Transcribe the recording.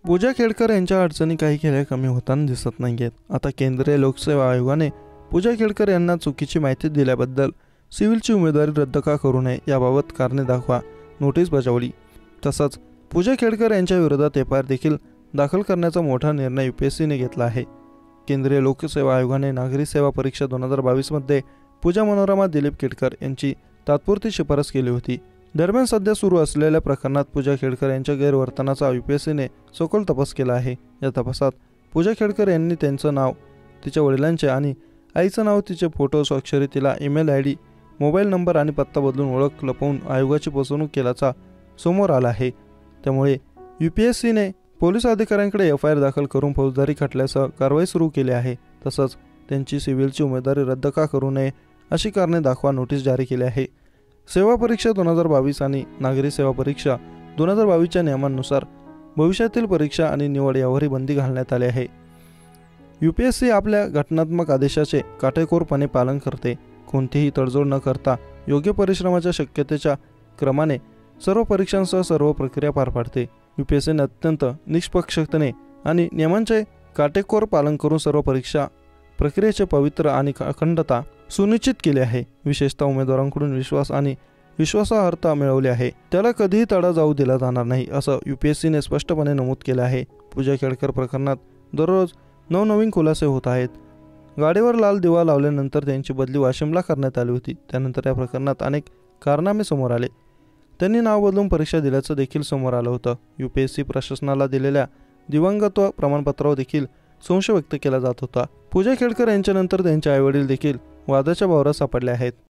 पूजा खेडकर यांच्या अडचणी काही केल्या कमी होताना दिसत नाहीयेत। आता केंद्रीय लोकसेवा आयोगाने पूजा खेडकर यांना चुकीची माहिती दिल्याबद्दल सिव्हिलची उमेदवारी रद्द का करू नये याबाबत कारणे दाखवा नोटीस बजावली। तसंच पूजा खेडकर यांच्या विरोधात एफआयआर देखील दाखल करण्याचा मोठा निर्णय यूपीएससीने घेतला आहे। केंद्रीय लोकसेवा आयोगाने नागरी सेवा परीक्षा 2022 मध्ये पूजा मनोरमा दिलीप खेडकर यांची तात्पुरती शिफारस केली होती। दरम्यान सध्या सुरू असलेल्या प्रकरणात पूजा खेडकर यांच्या गैरवर्तनाचा यूपीएससीने सखोल तपास केला आहे। या तपासात पूजा खेडकर यांनी त्यांचं नाव, तिच्या वडिलांचे आणि आईचं नाव, तिचे फोटो स्वाक्षरी, तिला ईमेल आयडी, मोबाईल नंबर आणि पत्ता बदलून ओळख लपवून आयोगाची फसवणूक केल्याचा समोर आला आहे। त्यामुळे यूपीएससीने पोलीस अधिकाऱ्यांकडे एफआयआर दाखल करून फौजदारी खटल्यासह कारवाई सुरू केली आहे। तसंच त्यांची सिव्हिलची उमेदवारी रद्द का करू नये अशी कारणे दाखवा नोटीस जारी केली आहे। सेवा परीक्षा 2022 आणि नागरी सेवा परीक्षा 2022च्या नियमांनुसार भविष्यातील परीक्षा आणि निवड यावरही बंदी घालण्यात आली आहे। यूपीएससी आपल्या घटनात्मक आदेशाचे काटेकोरपणे पालन करते। कोणतीही तडजोड न करता योग्य परिश्रमाच्या शक्यतेच्या क्रमाने सर्व परीक्षांसह सर्व प्रक्रिया पार पाडते। यूपीएससीने अत्यंत निष्पक्षतेने आणि नियमांचे काटेकोर पालन करून सर्व परीक्षा प्रक्रियेचे पवित्र आणि अखंडता सुनिश्चित केली आहे। विशेषतः उमेदवारांकडून विश्वास आणि विश्वासार्हता मिळवली आहे, त्याला कधीही तडा जाऊ दिला जाणार नाही असं यूपीएससीने स्पष्टपणे नमूद केलं आहे। पूजा खेडकर प्रकरणात दररोज नवनवीन खुलासे होत आहेत। गाडीवर लाल दिवा लावल्यानंतर त्यांची बदली वाशिमला करण्यात आली होती। त्यानंतर या प्रकरणात अनेक कारनामे समोर आले। त्यांनी नाव बदलून परीक्षा दिल्याचं देखील समोर आलं होतं। यूपीएससी प्रशासनाला दिलेल्या दिव्यांगत्व प्रमाणपत्रावर देखील संशय व्यक्त केला जात होता। पूजा खेडकर यांच्यानंतर त्यांचे आईवडील देखील वादाच्या भोवऱ्यात सापडले आहेत।